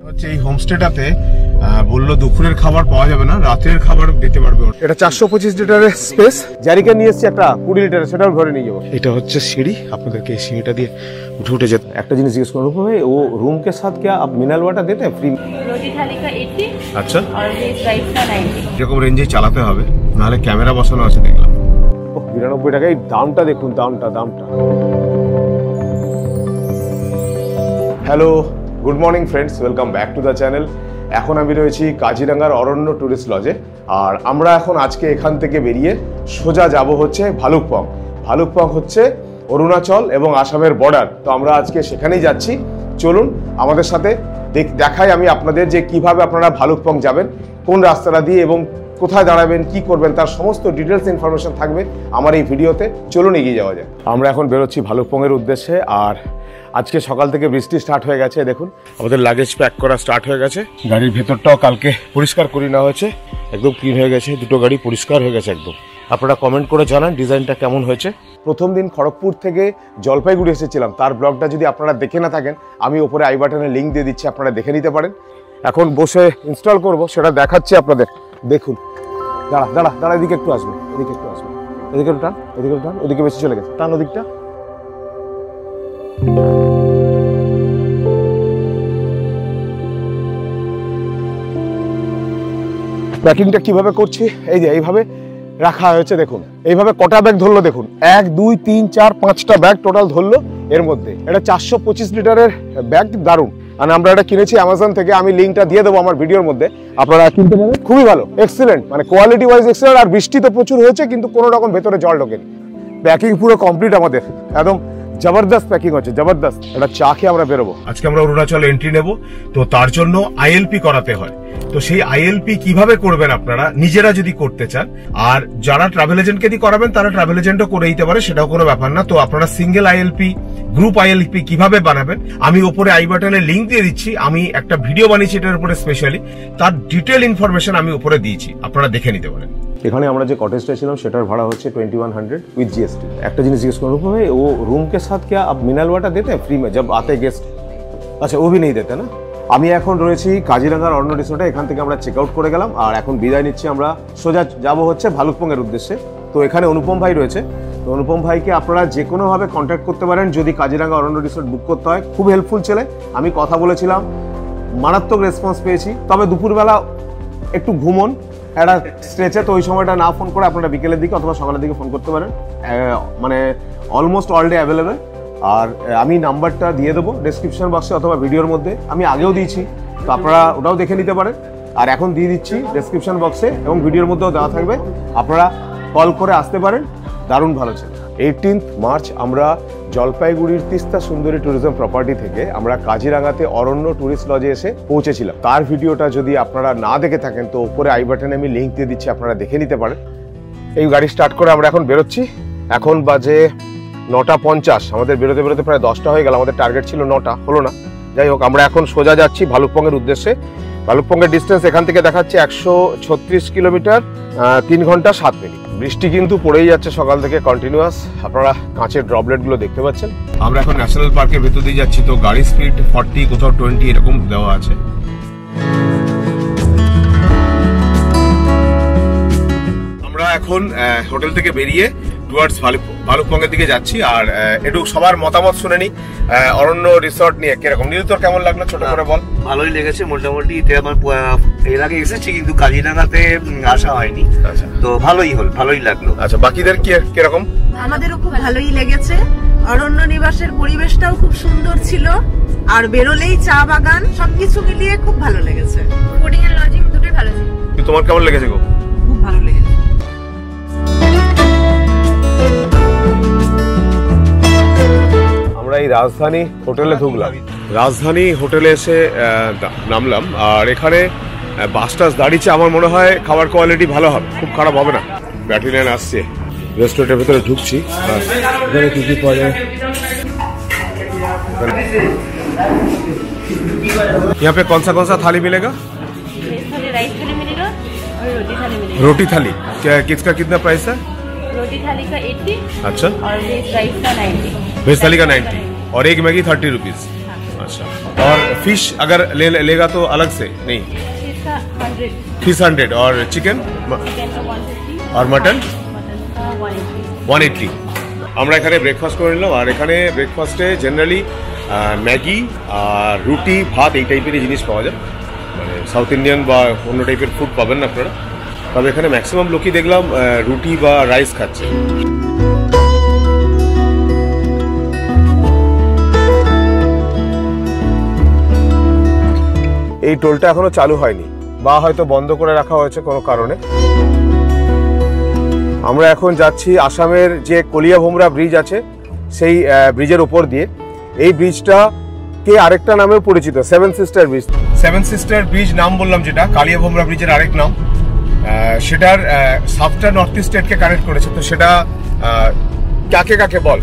হচ্ছে এই হোমস্টেটাতে বললো দুপুরের খাবার পাওয়া যাবে না, রাতের খাবার দিতে পারবে। এটা 425 লিটারের স্পেস, জারিকা নিয়ে এসেছি একটা 20 লিটারের, সেটাও ঘরে নিয়ে যাবো। এটা হচ্ছে সিঁড়ি, আপনাদেরকে এই সিঁড়িটা দিয়ে উঠে যেতে। একটা জিনিস জিজ্ঞেস করবো ভাই, ও रूम के साथ क्या आप मिनरल वाटर देते हैं फ्री? रोटी थाली का 80। আচ্ছা, और वेज राइस का 90। এরকম রেঞ্জে চালাতে হবে, নাহলে ক্যামেরা বসানো আছে দেখলাম। 92 টাকা। এই দামটা দেখুন, দামটা। Hello, good morning friends, welcome back to the channel. এখন আমি রয়েছি কাজিরাঙ্গার অরণ্য ট্যুরিস্ট লজে, আর আমরা এখন আজকে এখান থেকে বেরিয়ে সোজা যাব হচ্ছে ভালুকপং। ভালুকপং হচ্ছে অরুণাচল এবং আসামের বর্ডার, তো আমরা আজকে সেখানেই যাচ্ছি। চলুন আমাদের সাথে দেখাই আমি আপনাদের যে কিভাবে আপনারা ভালুকপং যাবেন, কোন রাস্তাটা দিয়ে এবং কোথায় দাঁড়াবেন, কি করবেন, তার সমস্ত ডিটেলস ইনফরমেশন থাকবে আমার এই ভিডিওতে। চলুন এগিয়ে যাওয়া যায়। আমরা এখন বেরোচ্ছি ভালুকপংয়ের উদ্দেশ্যে, আর আজকে সকাল থেকে বৃষ্টি স্টার্ট হয়ে গেছে। দেখুন আমাদের লাগেজ প্যাক করা স্টার্ট হয়ে গেছে। গাড়ির ভেতরটাও কালকে পরিষ্কার করে নেওয়া হয়েছে, একদম ক্লিন হয়ে গেছে, দুটো গাড়ি পরিষ্কার হয়ে গেছে একদম। আপনারা কমেন্ট করে জানান ডিজাইনটা কেমন হয়েছে। প্রথম দিন খড়গপুর থেকে জলপাইগুড়ি এসেছিলাম, তার ব্লগটা যদি আপনারা দেখে না থাকেন, আমি ওপরে আই বাটনে লিঙ্ক দিয়ে দিচ্ছি, আপনারা দেখে নিতে পারেন। এখন বসে ইনস্টল করব, সেটা দেখাচ্ছি আপনাদের। দেখুন, দাঁড়া, এদিকে একটু আসবে, এদিকে টান, ওদিকে বেশি চলে গেছে, টান ওদিকটা। প্যাকিংটা কিভাবে করছি, এই যে এইভাবে রাখা হয়েছে। দেখুন এইভাবে কটা ব্যাগ ধরলো, দেখুন 1 2 3 4 5টা ব্যাগ টোটাল ধরলো এর মধ্যে। এটা 425 লিটারের ব্যাগ, দারুণ। আর আমরা এটা কিনেছি অ্যামাজন থেকে, আমি লিঙ্কটা দিয়ে দেবো আমার ভিডিওর মধ্যে, আপনারা কিনতে পারেন। খুবই ভালো, এক্সিলেন্ট, মানে কোয়ালিটি ওয়াইজ এক্সিলেন্ট। আর বৃষ্টি তো প্রচুর হয়েছে, কিন্তু কোনো রকম ভেতরে জল ঢোকেনি। প্যাকিং পুরো কমপ্লিট আমাদের, একদম জবরদস্ত প্যাকিং হচ্ছে, জবরদস্ত। এটা চা খেয়ে আমরা বেরোবো। আজকে আমরা অরুণাচল এন্ট্রি নেব, তো তার জন্য আইএলপি করাতে হয়। তো সেই আইএলপি কিভাবে করবেন আপনারা নিজেরা যদি করতে চান, আর যারা ট্রাভেল এজেন্টকে দিয়ে করাবেন তারা ট্রাভেল এজেন্টও করে দিতে পারে, সেটাও কোনো ব্যাপার না। তো আপনারা সিঙ্গেল আইএলপি, গ্রুপ আইএলপি কিভাবে বানাবেন, আমি ওপরে আই বাটনে লিঙ্ক দিয়ে দিচ্ছি। আমি একটা ভিডিও বানিয়েছি এটার উপরে স্পেশালি, তার ডিটেল ইনফরমেশন আমি উপরে দিয়েছি, আপনারা দেখে নিতে পারেন। এখানে আমরা যে কটেজটা ছিলাম সেটার ভাড়া হচ্ছে 2100 উইথ জিএসটি। একটা জিনিস জিজ্ঞেস করবো ভাই, ও रूम के साथ क्या आप मिनरल वाटर देते हैं फ्री में जब आते गेस्ट? আচ্ছা, ও भी नहीं देते না। আমি এখন রয়েছি কাজিরাঙ্গার অরণ্য রিসোর্টে, এখান থেকে আমরা চেক আউট করে গেলাম, আর এখন বিদায় নিচ্ছি। আমরা সোজা যাব হচ্ছে ভালুকপংয়ের উদ্দেশ্যে। তো এখানে অনুপম ভাই রয়েছে, তো অনুপম ভাইকে আপনারা যে কোনোভাবে কন্ট্যাক্ট করতে পারেন যদি কাজিরাঙ্গা অরণ্য রিসোর্ট বুক করতে হয়। খুব হেল্পফুল ছেলে, আমি কথা বলেছিলাম, মারাত্মক রেসপন্স পেয়েছি। তবে দুপুরবেলা একটু ঘুমন একটা স্ট্রেচে, তো ওই সময়টা না ফোন করে আপনারা বিকেলের দিকে অথবা সকালের দিকে ফোন করতে পারেন, মানে অলমোস্ট অল ডে অ্যাভেলেবেল। আর আমি নাম্বারটা দিয়ে দেবো ডেসক্রিপশন বক্সে অথবা ভিডিওর মধ্যে, আমি আগেও দিয়েছি, তো আপনারা ওটাও দেখে নিতে পারেন। আর এখন দিয়ে দিচ্ছি ডেসক্রিপশন বক্সে এবং ভিডিওর মধ্যেও দেওয়া থাকবে, আপনারা কল করে আসতে পারেন। দারুণ ভালো ছিল। 18 মার্চ আমরা জলপাইগুড়ির তিস্তা সুন্দরী ট্যুরিজম প্রপার্টি থেকে আমরা কাজিরাঙ্গাতে অরণ্য ট্যুরিস্ট লজে এসে পৌঁছেছিলাম। তার ভিডিওটা যদি আপনারা না দেখে থাকেন, তো উপরে আই বাটনে আমি লিঙ্ক দিয়ে দিচ্ছি, আপনারা দেখে নিতে পারেন। এই গাড়ি স্টার্ট করে আমরা এখন বেরোচ্ছি। এখন বাজে 9:50, আমাদের বেরোতে প্রায় 10টা হয়ে গেল। আমাদের টার্গেট ছিল 9টা, হলো না। যাই হোক, আমরা এখন সোজা যাচ্ছি ভালুকপংয়ের উদ্দেশ্যে। ভালুকপংয়ের ডিস্টেন্স এখান থেকে দেখাচ্ছে 136 কিলোমিটার, 3 ঘন্টা 7 মিনিট। বৃষ্টি কিন্তু পড়েই যাচ্ছে সকাল থেকে কন্টিনিউয়াস, আপনারা কাঁচের ড্রপলেট গুলো দেখতে পাচ্ছেন। আমরা এখন ন্যাশনাল পার্কের ভেতর দিয়ে যাচ্ছি, তো গাড়ি স্পিড 40, কোথাও 20 এরকম দেওয়া আছে। আমরা এখন হোটেল থেকে বেরিয়ে টুয়ার্ডস ভালুকপংয়ের দিকে যাচ্ছি। আর একটু সবার মতামত শুনে নি অরণ্য রিসর্ট নিয়ে কিরকম। নীল, তোর কেমন লাগলো, ছোট করে বল। ভালোই লেগেছে মোটামুটি। আমার এর আগে এসেছি কিন্তু কাজিরাঙ্গাতে আসা হয়নি, তো ভালোই লাগলো। আচ্ছা, বাকিদের কিরকম? আমাদেরও খুব ভালোই লেগেছে। অরণ্য নিবাসের পরিবেশটাও খুব সুন্দর ছিল, আর বেরোলেই চা বাগান, সবকিছু মিলিয়ে খুব ভালো লেগেছে। ফুডিং এন্ড লজিং দুটোই ভালো ছিল। তোমার কেমন লেগেছে গো? খুব ভালো লেগেছে। আমরা এই রাজধানী হোটেলে ঢুকলাম, রাজধানী হোটেলে এসে নামলাম। আর এখানে বাস টাস দাঁড়িয়েছে, আমার মনে হয় খাবার কোয়ালিটি ভালো হবে, খুব খারাপ হবে না। ব্যাটালিয়ান আসছে, রেস্টুরেন্টের ভিতরে ঢুকছি। এখানে কি কি পাওয়া যায়? यहाँ पे कौन सा थाली मिलेगा? राइस थाली मिलेगा और रोटी थाली मिलेगी। रोटी थाली क्या, किसका कितना प्राइस है? रोटी थाली का 80। अच्छा, और वेज राइस का 90। वेज थाली का 90 और एक मैगी 30 रुपीज। अच्छा, और फिश अगर लेगा तो अलग से नहीं? फिश का 100, फिश 100 और चिकन चिकन का 150 और मटन मटन का 180। 180। আমরা এখানে ব্রেকফাস্ট করে নিলাম, আর এখানে ব্রেকফাস্টে জেনারেলি ম্যাগি আর রুটি ভাত এই টাইপেরই জিনিস পাওয়া যায়, মানে সাউথ ইন্ডিয়ান বা অন্য টাইপের ফুড পাবেন না আপনারা। তবে এখানে ম্যাক্সিমাম লোকই দেখলাম রুটি বা রাইস খাচ্ছে। এই টোলটা এখনো চালু হয়নি বা হয়তো বন্ধ করে রাখা হয়েছে কোনো কারণে। আমরা এখন যাচ্ছি আসামের যে কলিয়াভোমরা ব্রিজ আছে সেই ব্রিজের উপর দিয়ে। এই ব্রিজটা কে আরেকটা নামেও পরিচিত, seven sister bridge. Seven sister bridge নাম বললাম যেটা, কালিয়াভোমরা ব্রিজের আরেক নাম। সেটার সাতটা নর্থ ইস্ট স্টেটকে কানেক্ট করেছে। তো সেটা কাকে কাকে বল?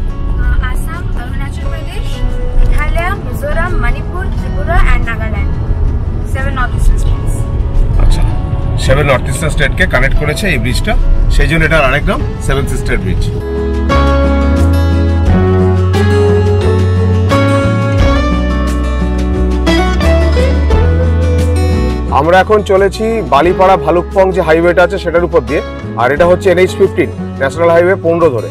Assam, Arunachal Pradesh, Meghalaya, Mizoram, Manipur, Tripura and Nagaland. 7 north eastern states. আচ্ছা, 7 নর্থ ইস্টার্ন স্টেটকে কানেক্ট করেছে এই ব্রিজটা, সেই জন্য এটার আরেক নাম সেভেন সিস্টার ব্রিজ। আমরা এখন চলেছি বালিপাড়া ভালুকপং যে হাইওয়েটা আছে সেটার উপর দিয়ে, আর এটা হচ্ছে NH-15 ন্যাশনাল হাইওয়ে 15 ধরে।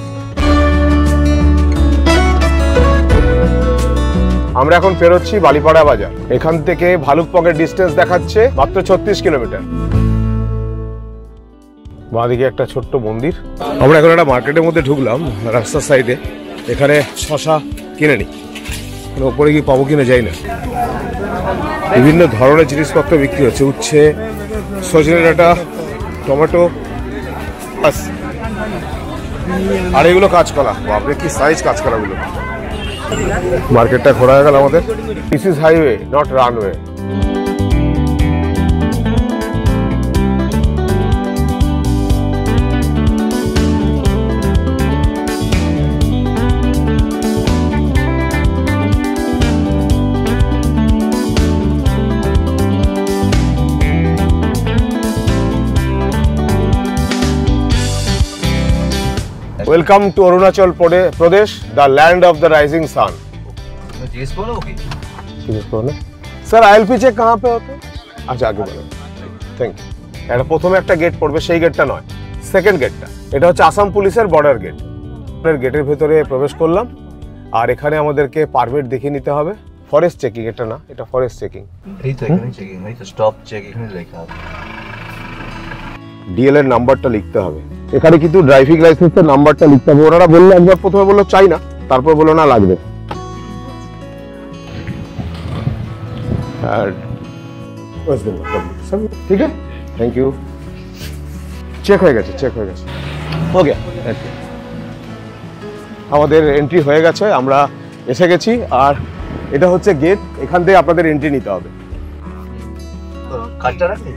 আমরা এখন পেরোচ্ছি বালিপাড়া বাজার। এখান থেকে ভালুকপংয়ের ডিস্টেন্স দেখাচ্ছে মাত্র 36 কিলোমিটার। বাঁদিকে একটা ছোট্ট মন্দির। আমরা এখন একটা মার্কেটের মধ্যে ঢুকলাম রাস্তার সাইডে। এখানে শশা কিনে নি, ওপরে গিয়ে পাবো কিনে যাই না। বিভিন্ন ধরনের জিনিসপত্র বিক্রি হচ্ছে, উচ্ছে, সজনে ডাঁটা, টমেটো, আর এগুলো কাঁচকলা। বাপরে কি সাইজ কাঁচকলাগুলো। মার্কেটটা ঘোরা হয়ে গেল আমাদের। This is highway not runway. Welcome to Arunachal Pradesh, the land of the rising sun. Sir, ILP check कहाँ पे होते? अच्छा आगे बोलो। Thank you. এটা প্রথমে একটা গেট পড়বে, সেই গেটটা নয়, সেকেন্ড গেটটা। এটা হচ্ছে আসাম পুলিশের বর্ডার গেট। গেটের ভেতরে প্রবেশ করলাম, আর এখানে আমাদেরকে পারমিট দেখিয়ে নিতে হবে। ফরেস্ট চেকিং এটা না, এটা ফরেস্ট চেকিং। এই তো এখানে চেকিং, এই তো স্টপ চেক এখানে লেখা আছে। ডিএল এর নাম্বারটা লিখতে হবে এখানে, কিন্তু ড্রাইভিং লাইসেন্সের নাম্বারটা লিখতে হবে। ওনারা বললো, একবার প্রথমে বললো চাই না, তারপর বললো না লাগবে। ঠিক আছে, থ্যাংক ইউ। চেক হয়ে গেছে, চেক হয়ে গেছে। ওকে, আমাদের এন্ট্রি হয়ে গেছে, আমরা এসে গেছি। আর এটা হচ্ছে গেট, এখান থেকে আপনাদের এন্ট্রি নিতে হবে। কার্ডটা রাখি?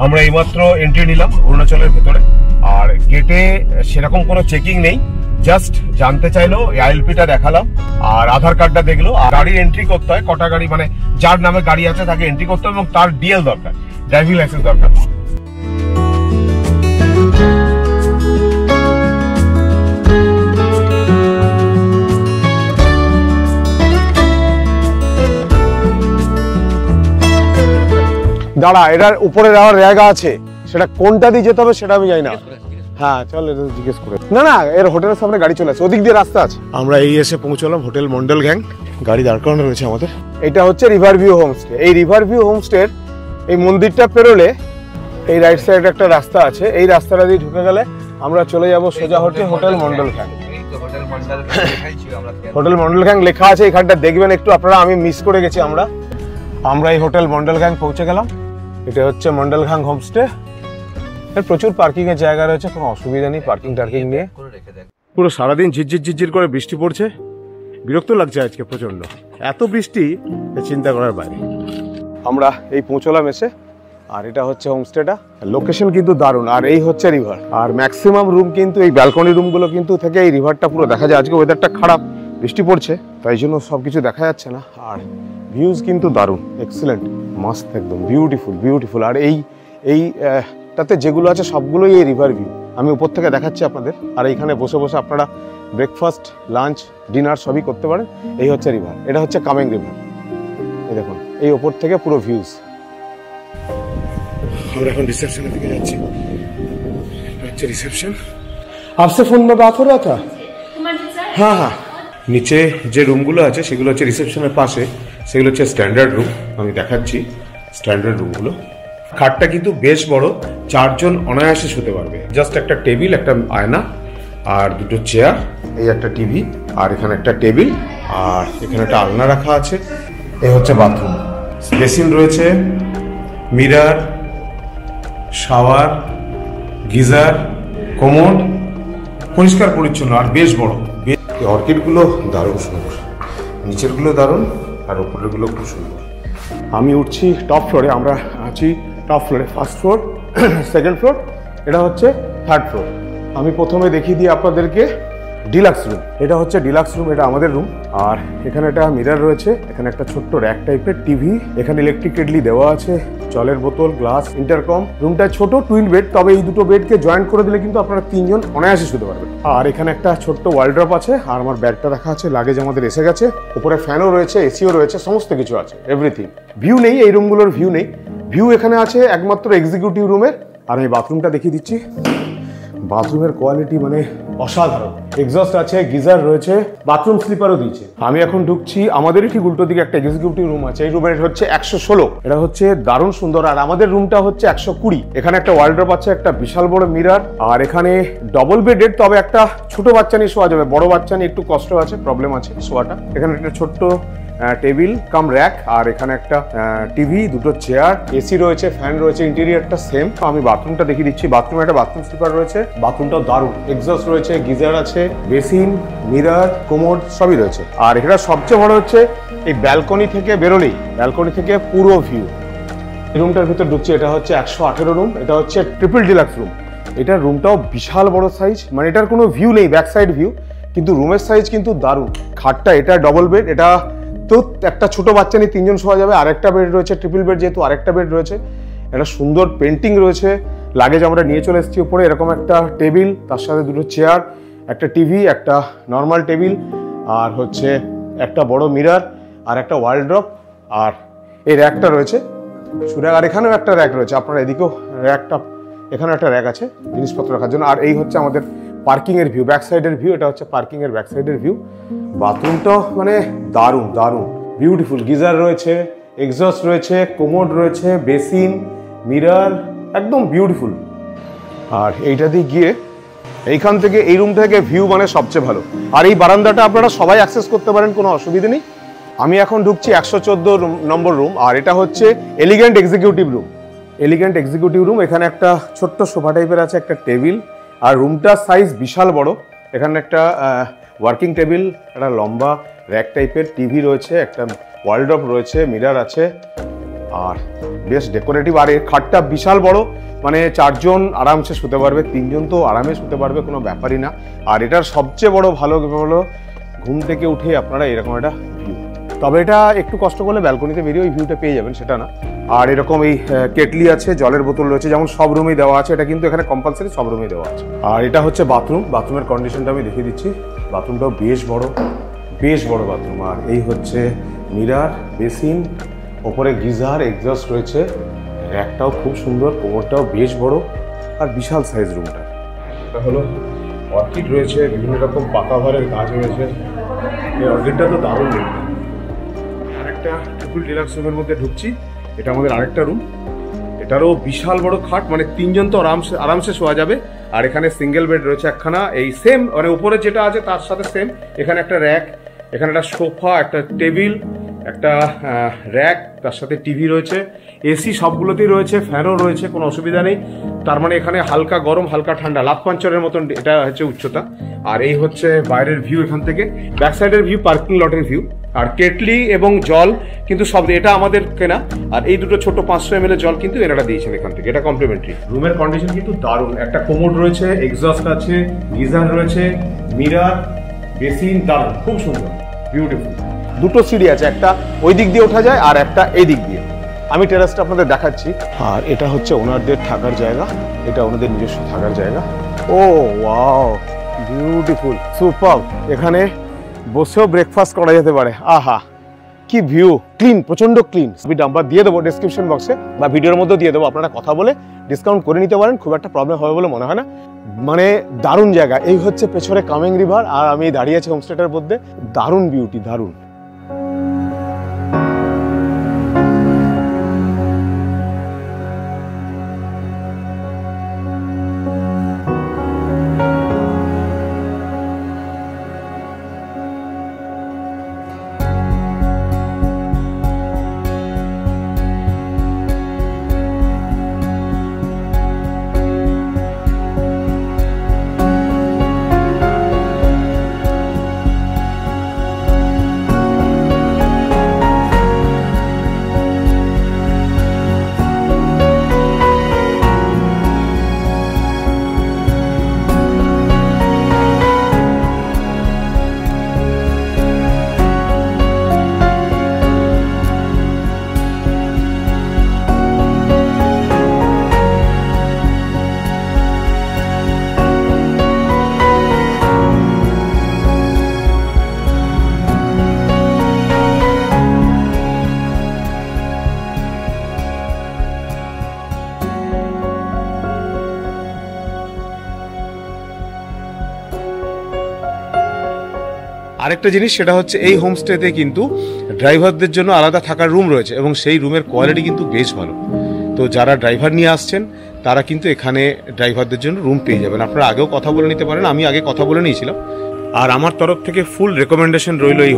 আমরা এইমাত্র এন্ট্রি নিলাম অরুণাচলের ভেতরে, আর গেটে সেরকম কোনো চেকিং নেই। জাস্ট জানতে চাইলো, আইএলপিটা দেখালাম আর আধার কার্ডটা দেখলো। আর গাড়ির এন্ট্রি করতে হয়, কটা গাড়ি, মানে যার নামে গাড়ি আছে তাকে এন্ট্রি করতে হবে, এবং তার ডিএল দরকার, ড্রাইভিং লাইসেন্স দরকার। দাঁড়া, এটার উপরে যাওয়ার জায়গা আছে, সেটা কোনটা দিয়ে যেতে হবে সেটা আমি জানি না। হ্যাঁ চল, এটা জিজ্ঞেস করে। না না, এর হোটেলের সামনে গাড়ি চলে আসে, ওদিক দিয়ে রাস্তা আছে। আমরা এই এসে পৌঁছলাম হোটেল মন্ডল গ্যাং, গাড়ি দাঁড় করানো রয়েছে আমাদের। এটা হচ্ছে রিভার ভিউ হোমস্টে। এই রিভার ভিউ হোমস্টের এই মন্দিরটা পেরোলে এই রাইট সাইডে একটা রাস্তা আছে, এই রাস্তাটা দিয়ে ঢুকে গেলে আমরা চলে যাব সোজা hotel Mondal gang. Hotel Mondal gang লেখা আছে এখানটা, দেখবেন একটু আপনারা, আমি মিস করে গেছি। আমরা এই হোটেল মন্ডল গ্যাং পৌঁছে গেলাম। এটা হচ্ছে মন্ডল গ্যাং হোমস্টে। এর প্রচুর পার্কিং এর জায়গা রয়েছে, কোনো অসুবিধা নেই পার্কিং টার্কিং নিয়ে। পুরো সারাদিন ঝিরঝির করে বৃষ্টি পড়ছে, বিরক্ত লাগছে আজকে প্রচন্ড। এত বৃষ্টি চিন্তা করার বাইরে। আমরা এই পৌঁছলাম এসে, আর এটা হচ্ছে হোমস্টেটা। লোকেশন কিন্তু দারুণ, আর এই হচ্ছে রিভার। আর ম্যাক্সিমাম রুম কিন্তু এই ব্যালকনি রুমগুলো কিন্তু থেকে এই রিভারটা পুরো দেখা যায়। আজকে ওয়েদারটা খারাপ, বৃষ্টি পড়ছে, তাই জন্য সবকিছু দেখা যাচ্ছে না। আর ভিউজ কিন্তু দারুণ, এক্সিলেন্ট, মাস্ত, একদম বিউটিফুল। আর এইটাতে যেগুলো আছে সবগুলোই এই রিভার ভিউ। আমি উপর থেকে দেখাচ্ছি আপনাদের। আর এইখানে বসে বসে আপনারা ব্রেকফাস্ট, লাঞ্চ, ডিনার সবই করতে পারেন। এই হচ্ছে রিভার, এটা হচ্ছে কামেং রিভার। এই দেখুন, এই ওপর থেকে পুরো ভিউজ। আমরা এখন রিসেপশনের দিকে যাচ্ছি। হচ্ছে রিসেপশন। आपसे फोन में बात हो रहा था? हाँ हाँ। নিচে যে রুমগুলো আছে সেগুলো হচ্ছে রিসেপশনের পাশে, সেগুলো হচ্ছে স্ট্যান্ডার্ড রুম। আমি দেখাচ্ছি স্ট্যান্ডার্ড রুমগুলো। খাটটা কিন্তু বেশ বড়, 4 জন অনায়াসে শুতে পারবে। জাস্ট একটা টেবিল, একটা আয়না আর দুটো চেয়ার, এই একটা টিভি আর এখানে একটা টেবিল আর এখানে একটা আলনা রাখা আছে। এই হচ্ছে বাথরুম, বেসিন রয়েছে, মিরর, শাওয়ার, গিজার, কোমোড, পরিষ্কার পরিচ্ছন্ন আর বেশ বড়। অর্কিডগুলো দারুণ সুন্দর, নিচেরগুলো দারুণ আর উপরেরগুলো খুব সুন্দর। আমি উঠছি টপ ফ্লোরে, আমরা আছি টপ ফ্লোরে, ফার্স্ট ফ্লোর, সেকেন্ড ফ্লোর, এটা হচ্ছে থার্ড ফ্লোর। আমি প্রথমে দেখিয়ে দিই আপনাদেরকে ডিলাক্স রুম। এটা হচ্ছে ডিলাক্স রুম, এটা আমাদের রুম। আর এখানে একটা মিরর রয়েছে, এখানে একটা ছোট্ট র্যাক টাইপের টিভি, এখানে ইলেকট্রিক কেটলি দেওয়া আছে, জলের বোতল, গ্লাস, ইন্টারকম। রুমটা ছোট, টুইন বেড, তবে এই দুটো বেডকে জয়েন্ট করে দিলে কিন্তু আপনারা 3 জন অনায়াসে শুতে পারবেন। আর এখানে একটা ছোট্ট ওয়ার্ড্রপ আছে আর আমার ব্যাগটা রাখা আছে, লাগেজ আমাদের এসে গেছে। উপরে ফ্যানও রয়েছে, এসিও রয়েছে, সমস্ত কিছু আছে, এভরিথিং। ভিউ নেই, এই রুমগুলোর ভিউ নেই। ভিউ এখানে আছে একমাত্র এক্সিকিউটিভ রুমের। আর আমি বাথরুমটা দেখিয়ে দিচ্ছি। বাথরুমের কোয়ালিটি মানে অসাধারণ। এক্সস্ট আছে, গিজার রয়েছে, বাথরুম স্লিপারও দিয়েছে। আমি এখন ঢুকছি, আমাদেরই ঠিক উল্টো দিকে একটা এক্সিকিউটিভ রুম আছে। এই রুমের হচ্ছে 116, এটা হচ্ছে দারুণ সুন্দর। আর আমাদের রুমটা হচ্ছে 120। এখানে একটা ওয়ার্ড্রপ আছে, একটা বিশাল বড় মিরর, আর এখানে ডবল বেডেড, তবে একটা ছোট বাচ্চা নিয়ে শোয়া যাবে, বড় বাচ্চা নিয়ে একটু কষ্ট আছে, প্রবলেম আছে শোয়াটা। এখানে একটা ছোট্ট টেবিল কাম র্যাক আর এখানে একটা টিভি, দুটো চেয়ার, এসি রয়েছে, ফ্যান রয়েছে, ইন্টেরিয়রটা সেম। আমি বাথরুমটা দেখিয়ে দিচ্ছি। বাথরুমে একটা বাথরুম স্লিপার রয়েছে, বাথরুমটাও দারুণ, এক্সস্ট রয়েছে, গিজার আছে, বেসিন, মিরর, কোমোড সবই রয়েছে। আর এটা সবচেয়ে বড় হচ্ছে এই ব্যালকনি থেকে বেরোলেই, ব্যালকনি থেকে পুরো ভিউ। এই রুমটার ভিতর ঢুকছে, এটা হচ্ছে 118 রুম, এটা হচ্ছে ট্রিপল ডিলাক্স রুম। এটার রুমটাও বিশাল বড় সাইজ, মানে এটার কোনো ভিউ নেই, ব্যাক সাইড ভিউ, কিন্তু রুমের সাইজ কিন্তু দারুণ। খাটটা এটা ডবল বেড, এটা তো একটা ছোট বাচ্চা নিয়ে 3 জন শোয়া যাবে। আরেকটা বেড রয়েছে, ট্রিপল বেড যেহেতু আরেকটা বেড রয়েছে। একটা সুন্দর পেন্টিং রয়েছে, লাগেজ আমরা নিয়ে চলে এসেছি উপরে। এরকম একটা টেবিল, তার সাথে দুটো চেয়ার, একটা টিভি, একটা নর্মাল টেবিল, আর হচ্ছে একটা বড় মিরর আর একটা ওয়ার্ড্রপ, আর এই র্যাকটা রয়েছে সুরাগ। আর এখানেও একটা র্যাক রয়েছে, আপনার এদিকেও র্যাকটা, এখানে একটা র্যাক আছে জিনিসপত্র রাখার জন্য। আর এই হচ্ছে আমাদের পার্কিং এর ভিউ, ব্যাক সাইডের ভিউ। এটা হচ্ছে পার্কিং এর ব্যাক সাইডের ভিউ। বাথরুমটাও মানে দারুণ দারুণ বিউটিফুল। গিজার রয়েছে, এক্সস্ট রয়েছে, কোমোড রয়েছে, বেসিন, মিরর, একদম বিউটিফুল। আর এইটা দিয়ে গিয়ে এইখান থেকে, এই রুম থেকে ভিউ মানে সবচেয়ে ভালো। আর এই বারান্দাটা আপনারা সবাই অ্যাক্সেস করতে পারেন, কোনো অসুবিধা নেই। আমি এখন ঢুকছি 114 নম্বর রুম, আর এটা হচ্ছে elegant executive room. Elegant executive room, এখানে একটা ছোট্ট সোফা টাইপের আছে, একটা টেবিল, আর রুমটার সাইজ বিশাল বড়। এখানে একটা ওয়ার্কিং টেবিল, একটা লম্বা র্যাক টাইপের, টিভি রয়েছে, একটা ওয়ার্ড্রপ রয়েছে, মিরর আছে, আর বেশ ডেকোরেটিভ। আর এই খাটটা বিশাল বড়, মানে 4 জন আরামসে শুতে পারবে, 3 জন তো আরামে শুতে পারবে, কোনো ব্যাপারই না। আর এটার সবচেয়ে বড় ভালো হলো ঘুম থেকে উঠে আপনারা এরকম একটা ভিউ। তবে এটা একটু কষ্ট করলে ব্যালকনিতে বেরিয়ে ওই ভিউটা পেয়ে যাবেন, সেটা না। আর এরকম এই কেটলি আছে, জলের বোতল রয়েছে, যেমন সব রুমেই দেওয়া আছে। এটা কিন্তু এখানে কম্পালসারি সব রুমেই দেওয়া আছে। আর এটা হচ্ছে বাথরুম। বাথরুমের কন্ডিশনটা আমি দেখিয়ে দিচ্ছি। বাথরুমটাও বেশ বড়, বেশ বড় বাথরুম। আর এই হচ্ছে মিরর, বেসিন, ওপরে গিজার, এক্সস্ট রয়েছে, র্যাকটাও খুব সুন্দর, কোমরটাও বেশ বড়, আর বিশাল সাইজ রুমটা। এটা হলো অর্কিড রয়েছে, বিভিন্ন রকম পাকা ঘরের গাছ রয়েছে। এই অর্কিডটা তো দারুণ দেখতে। আরেকটা ট্রিপল ডিলাক্স রুমের মধ্যে ঢুকছি, এটা আমাদের আরেকটা রুম। এটারও বিশাল বড় খাট, মানে 3 জন তো আরামসে শোয়া যাবে। আর এখানে সিঙ্গেল বেড রয়েছে একখানা, এই সেম মানে উপরে যেটা আছে তার সাথে সেম। এখানে একটা র্যাক, এখানে একটা সোফা, একটা টেবিল, একটা র্যাক, তার সাথে টিভি রয়েছে, এসি সবগুলোতেই রয়েছে, ফ্যানও রয়েছে, কোনো অসুবিধা নেই। তার মানে এখানে হালকা গরম হালকা ঠান্ডা, লাভ পাঞ্চারের মতন এটা হচ্ছে উচ্চতা। আর এই হচ্ছে বাইরের ভিউ, এখান থেকে ব্যাক সাইডের ভিউ, পার্কিং লটের ভিউ। আর কেটলি এবং জল কিন্তু সব এটা আমাদের কেনা। আর এই দুটো ছোট 500 ml জল কিন্তু এনারা দিয়েছেন এখান থেকে, এটা কমপ্লিমেন্টারি। রুমের কন্ডিশন কিন্তু দারুণ। একটা কোমোড রয়েছে, এক্সস্ট আছে, গিজার রয়েছে, মিরর, বেসিন, দারুণ, খুব সুন্দর, বিউটিফুল। দুটো সিঁড়ি আছে, একটা ওই দিক দিয়ে ওঠা যায় আর একটা এই দিক দিয়ে। আমি টেরাসটা আপনাদের দেখাচ্ছি। আর এটা হচ্ছে ওনারদের থাকার জায়গা, এটা ওনাদের নিজস্ব থাকার জায়গা। ও ওয়াও, বিউটিফুল, সুপার। এখানে বসেও ব্রেকফাস্ট করা যেতে পারে। আহা কি ভিউ, ক্লিন, প্রচন্ড ক্লিন। আমি নাম্বার দিয়ে দেবো ডেসক্রিপশন বক্সে বা ভিডিওর মধ্যে দিয়ে দেবো, আপনারা কথা বলে ডিসকাউন্ট করে নিতে পারেন, খুব একটা প্রবলেম হবে বলে মনে হয় না। মানে দারুণ জায়গা। এই হচ্ছে পেছনে কামেং রিভার আর আমি দাঁড়িয়ে আছি হোমস্টেটার মধ্যে। দারুণ বিউটি, দারুণ। আরেকটা জিনিস সেটা হচ্ছে এই হোমস্টেতে কিন্তু ড্রাইভারদের জন্য আলাদা থাকার রুম রয়েছে এবং সেই রুমের কোয়ালিটি কিন্তু বেশ ভালো। তো যারা ড্রাইভার নিয়ে আসছেন তারা কিন্তু এখানে ড্রাইভারদের জন্য রুম পেয়ে যাবেন। আপনারা আগেও কথা বলে নিতে পারেন, আমি আগে কথা বলে নিয়েছিলাম। আর আমার তরফ থেকে ফুল রেকমেন্ডেশন রইল এই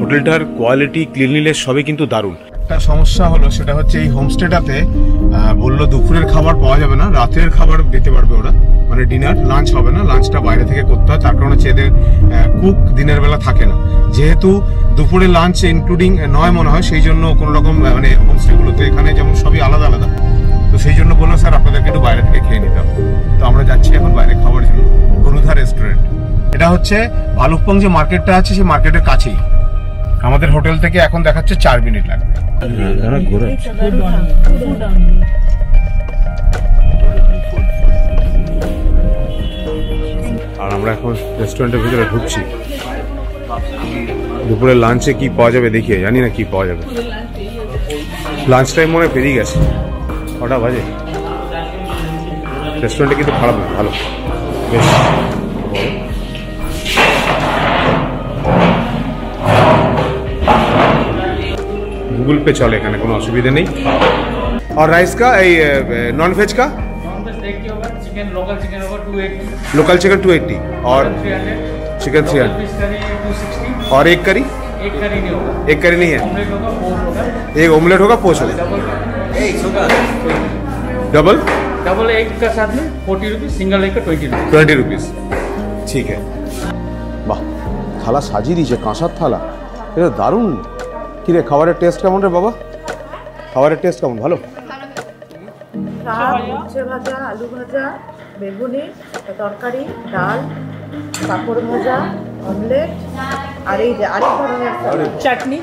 হোটেলটার কোয়ালিটি, ক্লিনলিনেস সবই কিন্তু দারুণ। একটা সমস্যা হলো সেটা হচ্ছে এই হোমস্টেটাতে বললো দুপুরের খাবার পাওয়া যাবে না, রাতের খাবার দিতে পারবে ওরা, মানে ডিনার, লাঞ্চ হবে না, লাঞ্চটা বাইরে থেকে করতে হয়। তার কারণে এদের কুক দিনের বেলা থাকে না, যেহেতু দুপুরে লাঞ্চ ইনক্লুডিং নয় মনে হয়, সেই জন্য কোনো রকম মানে হোমস্টেগুলোতে এখানে যেমন সবই আলাদা আলাদা, তো সেই জন্য বললো স্যার আপনাদেরকে একটু বাইরে থেকে খেয়ে নিতে হবে। তো আমরা যাচ্ছি এখন বাইরে খাবার জন্য, গরুধা রেস্টুরেন্ট। এটা হচ্ছে ভালুকপং যে মার্কেটটা আছে সেই মার্কেটের কাছেই। আমাদের হোটেল থেকে এখন দেখাচ্ছে 4 মিনিট লাগবে। আর আমরা এখন রেস্টুরেন্টের ভিতরে ঢুকছি। দুপুরে লাঞ্চে কি পাওয়া যাবে দেখিয়ে, জানি না কি পাওয়া যাবে। লাঞ্চ টাইম মনে পেরিয়ে গেছে, কটা বাজে। রেস্টুরেন্টে কিন্তু খারাপ না, ভালো, বেশ। गूगल पे चले, এখানে কোনো অসুবিধা নেই। और राइस का नॉन वेज का चिकन लोकल चिकन होगा 280, लोकल चिकन 280 और चिकन 300 और एक करी नहीं होगा, एक करी नहीं है, ऑमलेट होगा, पोच होगा, एक ऑमलेट होगा, पोच होगा, डबल एग का साथ में 40 रुपीज, सिंगल एग का 20 रुपीज। ठीक है। বাহ, থালা সাজিয়ে দিয়েছে, কাঁসার থালা, এটা দারুণ। কি রে, খাবারের টেস্ট কেমন রে বাবা? খাবারের টেস্ট কেমন? ভালো। শাক, উচ্ছে ভাজা, আলু ভাজা, বেগুনি, তরকারি, ডাল, পাঁপড় ভাজা, অমলেট, আর এই যে আরেক ধরনের চাটনি।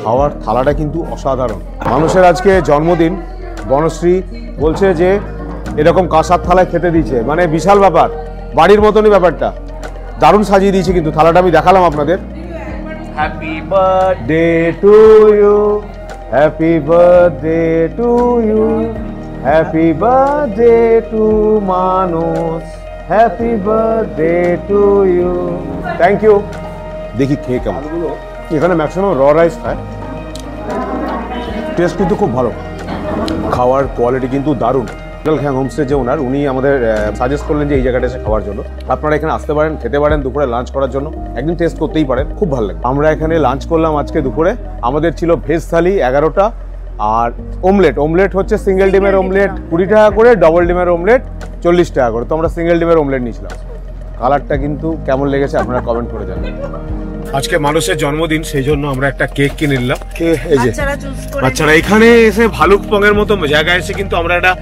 খাওয়ার থালাটা কিন্তু অসাধারণ। মানুষের আজকে জন্মদিন, বনশ্রী বলছে যে এরকম কাঁসার থালায় খেতে দিয়েছে, মানে বিশাল ব্যাপার, বাড়ির মতনই ব্যাপারটা। দারুণ সাজিয়ে দিয়েছে কিন্তু থালাটা, আমি দেখালাম আপনাদের। Happy birthday to you, happy birthday to you, happy birthday to মানুষ, happy birthday to you. Thank you. দেখি খেয়ে কেমন। এখানে ম্যাক্সিমাম র রাইস খায়, টেস্ট কিন্তু খুব ভালো, খাওয়ার কোয়ালিটি কিন্তু দারুণ। হোমস্টে যে ওনার, উনি আমাদের সাজেস্ট করলেন যে এই জায়গাটা এসে খাওয়ার জন্য। আপনারা এখানে আসতে পারেন, খেতে পারেন, দুপুরে লাঞ্চ করার জন্য একদিন টেস্ট করতেই পারেন, খুব ভালো লাগে। আমরা এখানে লাঞ্চ করলাম আজকে দুপুরে। আমাদের ছিল ভেজ থালি 11টা, আর অমলেট হচ্ছে সিঙ্গেল ডিমের অমলেট 20 টাকা করে, ডবল ডিমের অমলেট 40 টাকা করে। তো আমরা সিঙ্গেল ডিমের অমলেট নিয়েছিলাম। কালারটা কিন্তু কেমন লেগেছে আপনারা কমেন্ট করে জানাবেন। আজকে মানুষের জন্মদিন, সেই জন্য আমরা একটা কেক কিনে নিলাম। এই যে বাচ্চারা এখানে এসে ভালুকপং এর মতো জায়গায় এসে কিন্তু আমরা একটা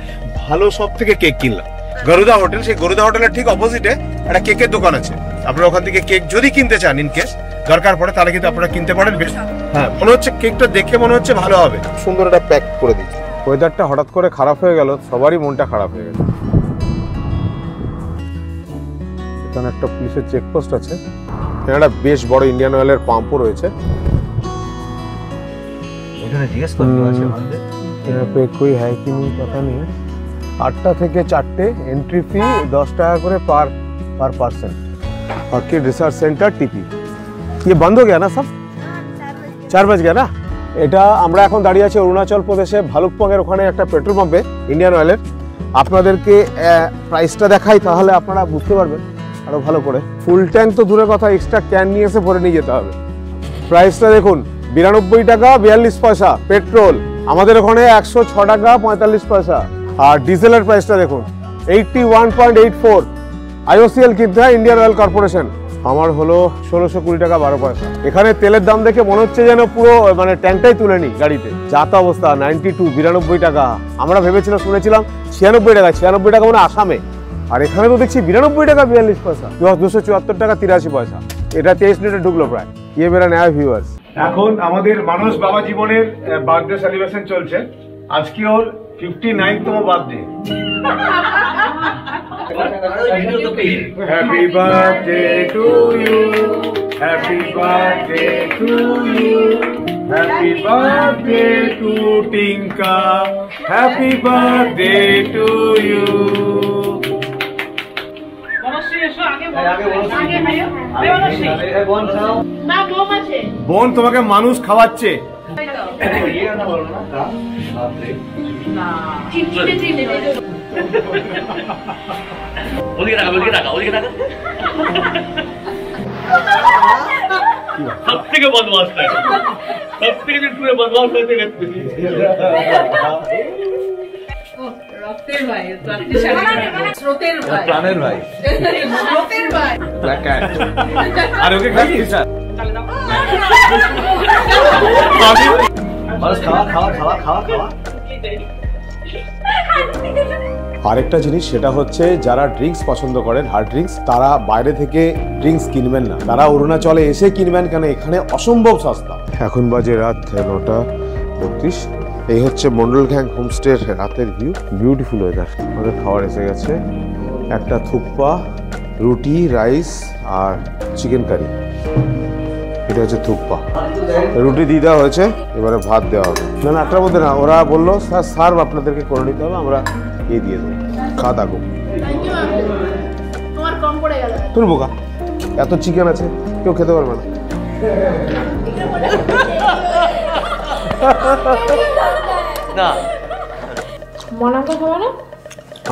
ভালো সব থেকে কেক কিনলাম। গরুদা হোটেল, সেই গরুদা হোটেলের ঠিক অপোজিটে একটা কেকের দোকান আছে। আপনারা ওখান থেকে কেক যদি কিনতে চান ইন কেস, দরকার পড়ে তাহলে কিন্তু আপনারা কিনতে পারেন। বেশ হ্যাঁ, মনে হচ্ছে কেকটা দেখে মনে হচ্ছে ভালো হবে, সুন্দর একটা প্যাক করে দিচ্ছি। ওয়েদারটা হঠাৎ করে খারাপ হয়ে গেল, সবারই মনটা খারাপ হয়ে গেল। এখানে একটা পুলিশের চেকপোস্ট আছে, এখানে একটা বেশ বড় ইন্ডিয়ান অয়েলের পাম্পও রয়েছে। এখানে জিজ্ঞেস করতে আছে আমাদের यहाँ पे कोई है कि नहीं पता नहीं। 8टा থেকে 4টে एंट्री फी 10 টাকা করে पर person. Orchid research centre TP. ये बंद हो गया ना सब? 4 बज गया ना? এটা আমরা এখন দাঁড়িয়ে আছি অরুণাচল প্রদেশে ভালুকপংয়ের ওখানে একটা পেট্রোল পাম্পে ইন্ডিয়ান অয়েলের। আপনাদেরকে প্রাইসটা দেখাই, তাহলে আপনারা বুঝতে পারবেন আরো ভালো করে। ফুল ট্যাঙ্ক তো দূরের কথা, এক্সট্রা ক্যান নিয়ে এসে ভরে নিয়ে যেতে হবে। প্রাইসটা দেখুন, 92 টাকা 42 পয়সা পেট্রোল, আমাদের ওখানে 106 টাকা 45 পয়সা। আর ডিজেলের প্রাইসটা দেখুন 81.84। আইওসিএল কিনতে হয়, ইন্ডিয়ান অয়েল কর্পোরেশন। আমার হলো 1620 টাকা 12 পয়সা। এখানে তেলের দাম দেখে মনে হচ্ছে যেন পুরো মানে ট্যাঙ্কটাই তুলে নি গাড়িতে, যা তা অবস্থা। 92 টাকা, আমরা ভেবেছিলাম শুনেছিলাম 96 টাকা। 96 টাকা মানে আসামে, আর এখানে তো দেখছি 92 টাকা 42 পয়সা। 274 টাকা 83 পয়সা। এটা 23 লিটার ঢুকলো প্রায়। ये मेरा नया व्यूअर्स। এখন আমাদের মানস বাবা জীবনের বার্থডে সেলিব্রেশন চলছে। আজকে ওর 59তম birthday. Happy birthday to you, happy birthday to you, happy birthday to Tinka, happy birthday to you. বোন তোমাকে মানুষ খাওয়াচ্ছে। সব থেকে বদমাস, সব থেকে বদমাস হয়েছে প্রাণের ভাই। আর ওকে খাইছিস? আরেকটা জিনিস সেটা হচ্ছে, যারা ড্রিঙ্কস পছন্দ করেন, হার্ড ড্রিঙ্কস, তারা বাইরে থেকে ড্রিঙ্কস কিনবেন না, তারা অরুণাচলে এসে কিনবেন, কেন এখানে অসম্ভব সস্তা। এখন বাজে রাত 9:32। এই হচ্ছে মন্ডল গ্যাং হোমস্টের রাতের ভিউ। Beautiful weather. আমাদের খাবার এসে গেছে, একটা থুপ্পা, রুটি, রাইস আর চিকেন কারি। এটা হচ্ছে থুপ্পা, রুটি দিয়ে দেওয়া হয়েছে, এবারে ভাত দেওয়া হবে। না না, 8টার মধ্যে না, ওরা বললো স্যার সার্ভ আপনাদেরকে করে নিতে হবে, আমরা এই দিয়ে দেবো, খাওয়া থাকো। তোর বোকা, এত চিকেন আছে কেউ খেতে পারবে না।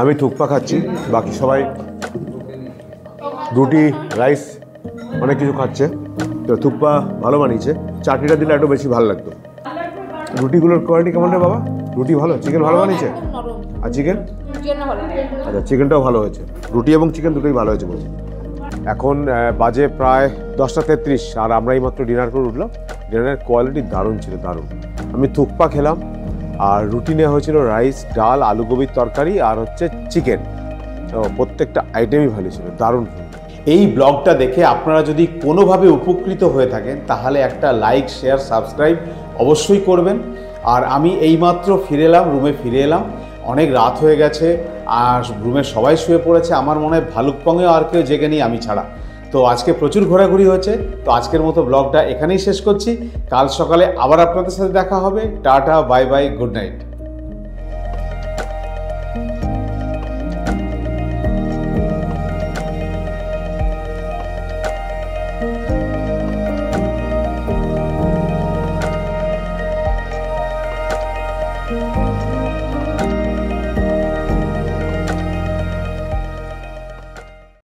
আমি থুকপা খাচ্ছি, বাকি সবাই রুটি, রাইস, অনেক কিছু খাচ্ছে। তো থুকপা ভালো বানিয়েছে, চাটনিটা দিলে একটু বেশি ভালো লাগতো। রুটিগুলোর কোয়ালিটি কেমন রে বাবা? রুটি ভালো, চিকেন ভালো বানিয়েছে? আর চিকেন? আচ্ছা, চিকেনটাও ভালো হয়েছে, রুটি এবং চিকেন দুটোই ভালো হয়েছে বলছি। এখন বাজে প্রায় 10:33, আর আমরা এই মাত্র ডিনার করে উঠলাম। ডিনারের কোয়ালিটি দারুণ ছিল, দারুণ। আমি থুকপা খেলাম, আর রুটি নেওয়া হয়েছিল রাইস, ডাল, আলু গোবির তরকারি আর হচ্ছে চিকেন। প্রত্যেকটা আইটেমই ভালো ছিল, দারুণ। এই ব্লগটা দেখে আপনারা যদি কোনোভাবে উপকৃত হয়ে থাকেন, তাহলে একটা লাইক, শেয়ার, সাবস্ক্রাইব অবশ্যই করবেন। আর আমি এইমাত্র রুমে ফিরে এলাম, অনেক রাত হয়ে গেছে, আর রুমে সবাই শুয়ে পড়েছে। আমার মনে হয় ভালুকপংয়েও আর কেউ জেগে নেই আমি ছাড়া। তো আজকে প্রচুর ঘোরাঘুরি হয়েছে। তো আজকের মতো ব্লগটা এখানেই শেষ করছি। কাল সকালে আবার আপনাদের সাথে দেখা হবে। Tata, bye bye, good night. Thank you.